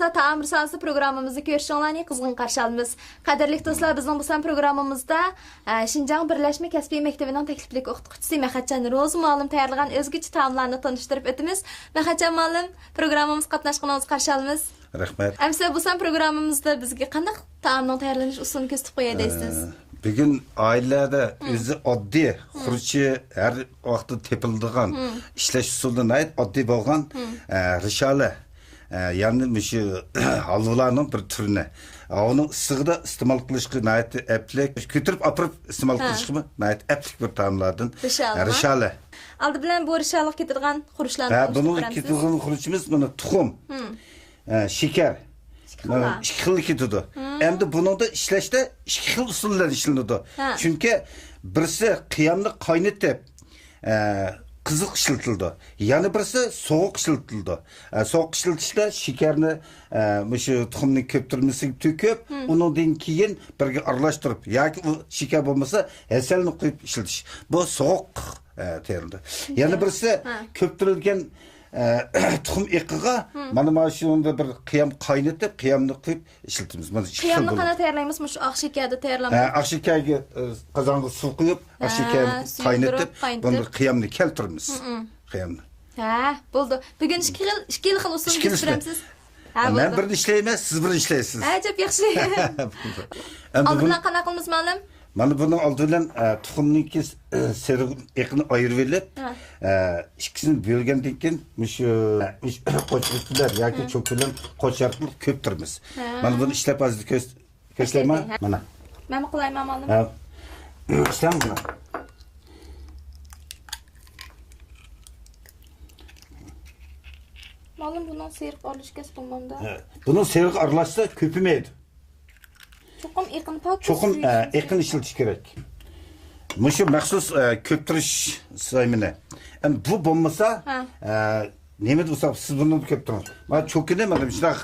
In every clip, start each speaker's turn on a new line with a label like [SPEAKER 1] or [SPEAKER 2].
[SPEAKER 1] dostlar, taam risalesi programımızı görüşünlerine kızgın karşı alımız. Kaderlik dostlar, bizim bu son programımızda Şinjan Birleşme Kesbi Mektebi'nin tekliflik okutucusu Mehmetcan Roz muallim tayarlagan özgüçü taamlarını tanıştırıp ötümüz. Mehmetcan muallim, programımız katnaşkınımız karşı alımız.
[SPEAKER 2] Rahmet.
[SPEAKER 1] Emse bu son programımızda bizge qanday taamның tayarlanış usulunu köstüp qo'ya deysiz?
[SPEAKER 2] Bugün ailede özü oddiy, xurchi her vaqtda tepildigan ishlash usulidan ayt oddiy bo'lgan rishale. Yani şu halvalarning bir türüne. Onun ısıgıda istemal qilishga nayt eplik, kötürüp apırıp istemal qilishga nayt eplik bir taamlardan rishale.
[SPEAKER 1] Aldı bilan bu rishalik ketirgan xurishlarni
[SPEAKER 2] Bunun ketirgan xurishimiz mana tuxum. Şeker. İki xil ketidi. Endi buni da ishlashda ikki xil usullar ishlanadi. Chunki birisi qiyamni qaynatib, qiziq ishlatildi. Yana birisi sovuq ishlatildi. Sovuq ishlatishda shekarni shu tuxumning ko'ptirmasiga to'kib, undan keyin birga aralashtirib yoki u shekar bo'lmasa, asalni qo'yib ishlatish. Bu sovuq terildi. Yana birisi ko'ptirilgan tuxum eqiga mana shunda bir qiyam qaynatib, qiyamni qo'yib ishlatamiz. Mana
[SPEAKER 1] qiyamni qana tayyorlaymiz? Mush oq shekarda tayyorlaymiz.
[SPEAKER 2] Oq shekarga qozonga suv quyib, oq shekarni qaynatib, buni qiyamni keltiramiz. Qiyamni.
[SPEAKER 1] Bo'ldi. Bugun ikki xil usulni ko'rsatamiz.
[SPEAKER 2] Men birini ishlayman, siz birini ishlaysiz.
[SPEAKER 1] Ajab yaxshi. Oldindan qana qilamiz ma'lum?
[SPEAKER 2] Mana bunun oldidan tuxumniki seriq eqini ayırib elib, ikkisini bo'lgandan keyin shu qo'shimchalar yoki cho'klar qo'sharqib ko'ptirmiz. Mana buni ishlab hozir ko'rsatayman. Mana.
[SPEAKER 1] Men qilayman ma'lum.
[SPEAKER 2] Ishlam buni.
[SPEAKER 1] Ma'lum bundan seriq aralashga bo'lmanda.
[SPEAKER 2] Bunun seriq aralashsa ko'pmaydi.
[SPEAKER 1] Çoxum eqin pak.
[SPEAKER 2] Çoxum eqin işletish kerak. Mushu maxsus ko'ptirish saymini. Bu bo'lmasa, nima bo'lsa siz buni ko'ptiring. Mana cho'kini mana shunday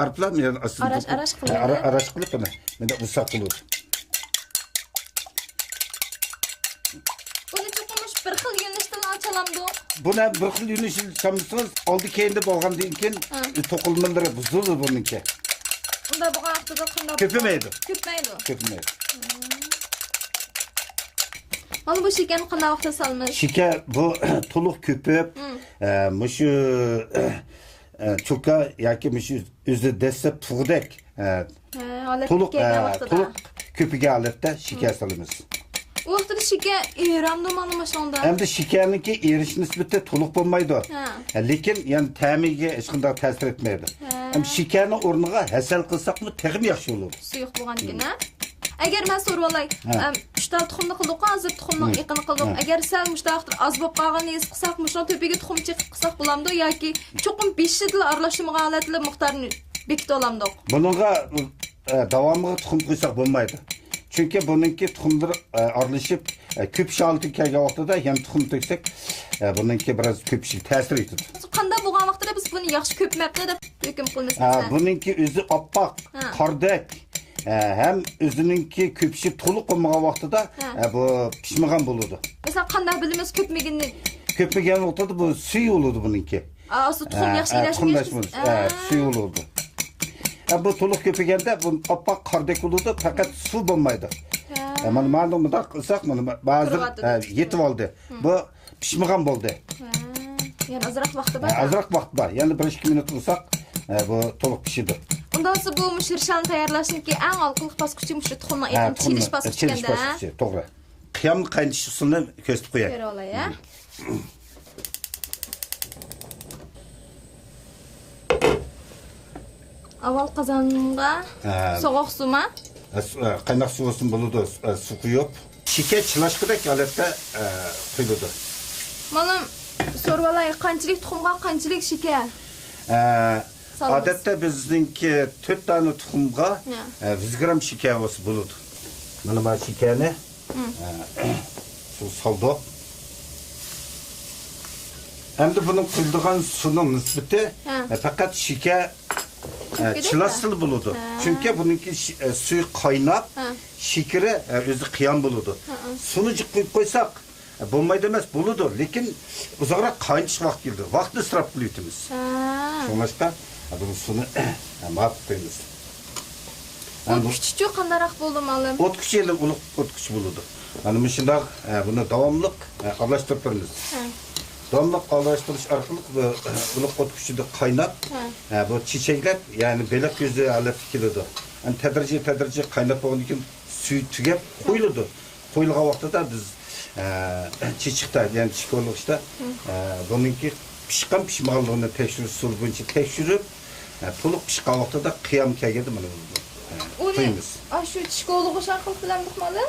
[SPEAKER 2] arplab, men
[SPEAKER 1] arash qilib.
[SPEAKER 2] Arash qilib mana. Menda uzoq bo'ladi.
[SPEAKER 1] Buni cho'qimish bir xil yo'nalishdan ochalamdi.
[SPEAKER 2] Buni bir xil yo'nalish chamsiz, oldi keyinda bo'lgandan keyin to'qilmalari buzildi buniki.
[SPEAKER 1] Unda bu vaqtida qanday
[SPEAKER 2] Köpümaydi.
[SPEAKER 1] Köpümaydi. Mana bu shekarni qanday vaqtda salmiz?
[SPEAKER 2] Shekar bu to'liq ko'pib, mushu cho'ka yoki mushu o'zi desa tug'dak. To'liq ko'piga holatda shekar solamiz.
[SPEAKER 1] U vaqtda shekar eramdi mana shunda.
[SPEAKER 2] Endi shekarniki erish nisbati to'liq bo'lmaydi. Lekin yani ta'miga hech qanday ta'sir etmaydi. Shekarni o'rniga hasal qilsaqmi, teg'im yaxshi bo'ladi.
[SPEAKER 1] Suyuq bo'lganligini. Agar men so'rab olay, 3 ta tuxumni qildik, hozir tuxumning eqini qildik. Agar sal mushtaqdir az bo'lib qolganini es qilsak, mushun to'piga tuxum chiqib qilsak bo'lamdi yoki cho'qim 5 yil aralashtirmagan holatli miqdorni bekitib olamdik.
[SPEAKER 2] Buningga davomiga tuxum qo'ysak bo'lmaydi. Çünkü bununki tuxumlar aralashib ko'p shalti kelgan vaqtida ham tuxum to'ksak, bununki biraz ko'pishib ta'sir etadi.
[SPEAKER 1] Qanday bo'lgan vaqtida biz buni yaxshi ko'pmabdi deb hukm qilamiz.
[SPEAKER 2] Bununki o'zi oppoq, qordek, ham o'zininki ko'pishib to'liq bo'lmagan vaqtida bu pishmagan bo'ladi.
[SPEAKER 1] Mesela qanday bilamiz ko'pmaganini?
[SPEAKER 2] Ko'pmagan vaqtida bu suv bo'ladi bununki.
[SPEAKER 1] Tuxum yaxshi ilashmiz.
[SPEAKER 2] Suv bo'ladi. Bu to'liq ko'paganda bu oppoq qordek bo'ladi, faqat suv bo'lmaydi. Mana ma'lumotda qilsak, mana ba'zi yetib oldi. Bu pishmagan bo'ldi.
[SPEAKER 1] Yani azroq vaqti bor.
[SPEAKER 2] Azroq vaqt bor. Yani 1-2 minut qilsak, bu to'liq pishadi.
[SPEAKER 1] Undan so'ng bu mushirshani tayyorlashniki eng olqiliq bosqichi mush tuxumni eqin chirish bosqichida.
[SPEAKER 2] To'g'ri. Qiyamni qaynatish usulini ko'rsatib qo'yay.
[SPEAKER 1] Ko'ra olay, Avval qozonga sovuq suvmi?
[SPEAKER 2] Qaynoq suv olsun bo'ladi, suv quyib, shekar chilashqidek holatda quyiladi.
[SPEAKER 1] Mana so'rab olay, qanchalik tuxumga qanchalik shekar?
[SPEAKER 2] Odatda bizningki 4 dona tuxumga 100 gram shekar bo'lsa bo'ladi. Mana bu shekarni suv soldik. Endi buni quyilgan suvning nisbati faqat shekar chilasıl bo'ladi. Chunki buniki suv qaynab, shekari o'zi qiyam bo'ladi. Suvni qo'yib qo'ysak, bo'lmaydi emas, bo'ladi, lekin uzoqroq qaynatish vaqti keldi. Vaqtni isrof qilyapmiz. Shunlashqa Bunu sunu mat koyumuz.
[SPEAKER 1] Küçük qandaroq bo'ldi malum.
[SPEAKER 2] Ot küçü ile ot küçü buludu. Yani bu şundak bunu davamlık aralashtirib turamiz. Davamlık aralashtirış arkalık bunu ot küçüde kaynat. Bu çiçekler yani belek yüzü alıp kilidi. Yani tedirici kaynat olduğu için suyu tügep koyuldu. Koyulduğu vaxtda da biz çiçekte yani çikoluk işte bununki pişmanlığını tekşürüp sul boyunca tekşürüp to'liq pishgan vaqtida qiyam kelgandi mana bu. Qo'yamiz.
[SPEAKER 1] Shu chiko'lug'i shaqil bilan biqmadi?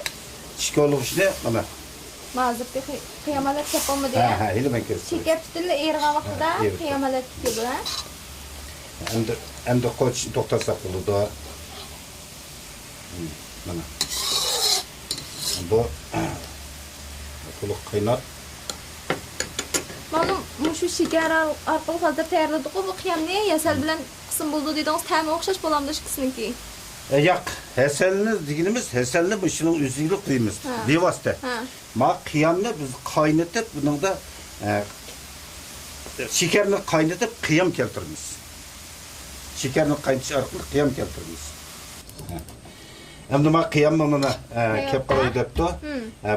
[SPEAKER 2] Chiko'lug'i mana.
[SPEAKER 1] Mazirda qiyamalar chaqolmadi ya.
[SPEAKER 2] Ha, yine ben kesin.
[SPEAKER 1] Chekap tutilla erg'an vaqtida qiyamalar keldi.
[SPEAKER 2] Endi qo'ch to'xtasak bo'ladi. Mana. Bu to'liq qaynat.
[SPEAKER 1] Malum shu shakar orqali hozir tayyorladik bu qiyamni yasal bilan qism bo'ldi dedingiz, ta'mi o'xshash bo'lamdi shu qismiki.
[SPEAKER 2] Yo'q, hasalni deganimiz hasalni bu shuning o'ziga qo'yamiz. Bevosita. Ma qiyamni biz qaynatib, buningda shakarni qaynatib qiyam keltiramiz. Shakarni qaynatish orqali qiyam keltiramiz. Endi ma qiyamni mana kelib qo'y debdi.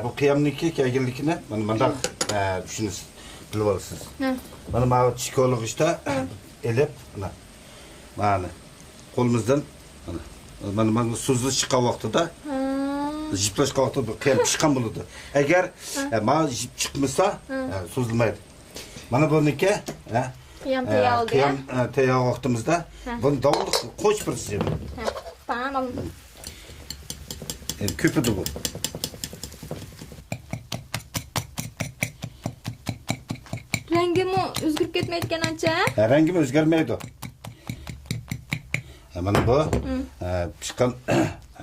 [SPEAKER 2] Bu qiyamniki kelganligini mana bundaq tushunasiz. Bilib olasiz. Mana ma chiko'liq ishda elib mana qo'limizdan mana suzli chiqqan vaqtida jiplashgan vaqtida qiyam chiqqan bo'ladi. Agar ma jip chiqmasa suzilmaydi. Mana buniki
[SPEAKER 1] qiyam tayyor oldi.
[SPEAKER 2] Qiyam tayyor vaqtimizda buni davomli qo'sh birsiz.
[SPEAKER 1] Tamam.
[SPEAKER 2] Köpüdü bu.
[SPEAKER 1] Rengimi o'zgarib ketmayotgan ancha?
[SPEAKER 2] Rengimi o'zgarmaydi. Mana bu pishgan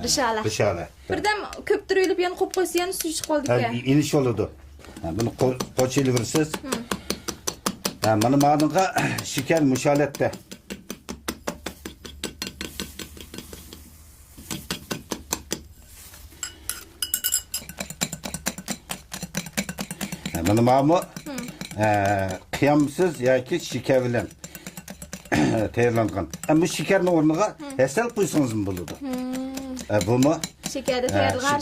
[SPEAKER 2] rishala.
[SPEAKER 1] Birdan ko'p turilib yana qo'yib qo'ysa yana suv chiqib qoldi ekan.
[SPEAKER 2] İniş oldu. Bunu qo'chilversiz. Mana ma'noga shakar mushalatda. Mana ma'mu qiyamsiz yoki shakar bilan tayyorlangan. Bu shakarning o'rniga asal qo'ysangiz ham bo'ladi. Bumi
[SPEAKER 1] shakarda tayyorlangan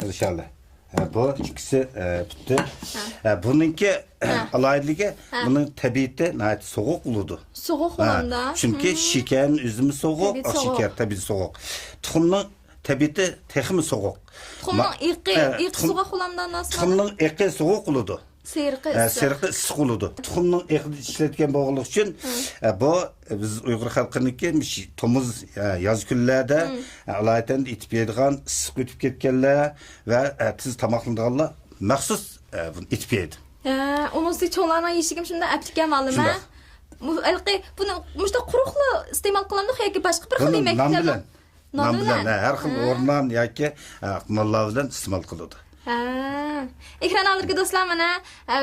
[SPEAKER 2] rishala. Bu ikisi bitti. Bununki alaylığı bunun tabiiyeti nəhayət soğuk uludu.
[SPEAKER 1] Soğuk olanda.
[SPEAKER 2] Çünkü şekerin üzümü soğuk, şeker tabii soğuk. Tuxumның tabiiyeti texmi soğuk.
[SPEAKER 1] Tuxumның iqi soğuk olanda nasıl?
[SPEAKER 2] Tuxumның iqi soğuk uludu.
[SPEAKER 1] Seriqi
[SPEAKER 2] issiq uludu. Tuxumның iqini ishlatgan bo'g'liq uchun bu biz Uyg'ur xalqiniki tomuz yoz kunlarda alaydan itib yeydigan, issiq o'tib ketganlar va tiz tamoqlanganlar maxsus itib yeydi.
[SPEAKER 1] Onun çoğlarına yeşigim şimdi aplikam aldım ha. Bunu muşta quruqli iste'mol qilamdi yoki boshqa bir xil yemak bilan?
[SPEAKER 2] Non bilan, har xil o'rnan yoki nonlar bilan iste'mol qiladi.
[SPEAKER 1] Ekran alırgı dostlar mana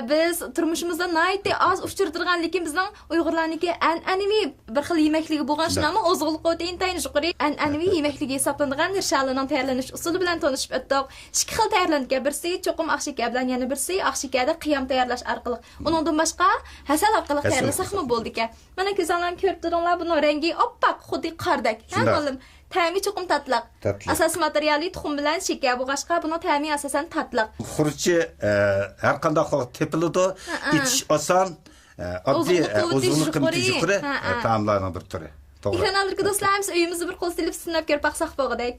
[SPEAKER 1] biz turmushimizda naytda az uchirtirgan lekin bizning Uyg'urlarniki an'anaviy bir xil yemakligi bo'lgan shunami oziqlik qoti intayin yuqori an'anaviy yemakligi hisoblanadigan rishalning tayyorlanish usuli bilan tanishib o'tdik. Ikki xil tayyorlangan birsi cho'qim oq shakar bilan yana birsi oq shakarda qiyam tayyorlash orqali. Uningdan boshqa hasal orqali tayyorlasakmi bo'ldi ekan. Mana ko'zinglarni ko'rib turinglar, buning rangi oppoq, xuddi qordek. Ha, oğlum. Ta'mi cho'qim tatliq. Asosiy materiali tuxum bilan shakar bo'lg'ashqa, buning ta'mi asosan tatliq. Xurchi
[SPEAKER 2] har qanday tepiladi, ichish oson, oddiy o'zini qimmat yuqori taomlarning bir turi.
[SPEAKER 1] To'g'ri. Ekran alırgı dostlarimiz uyimizni bir qo'l silib sinab ko'rib baqsaq bo'g'idek.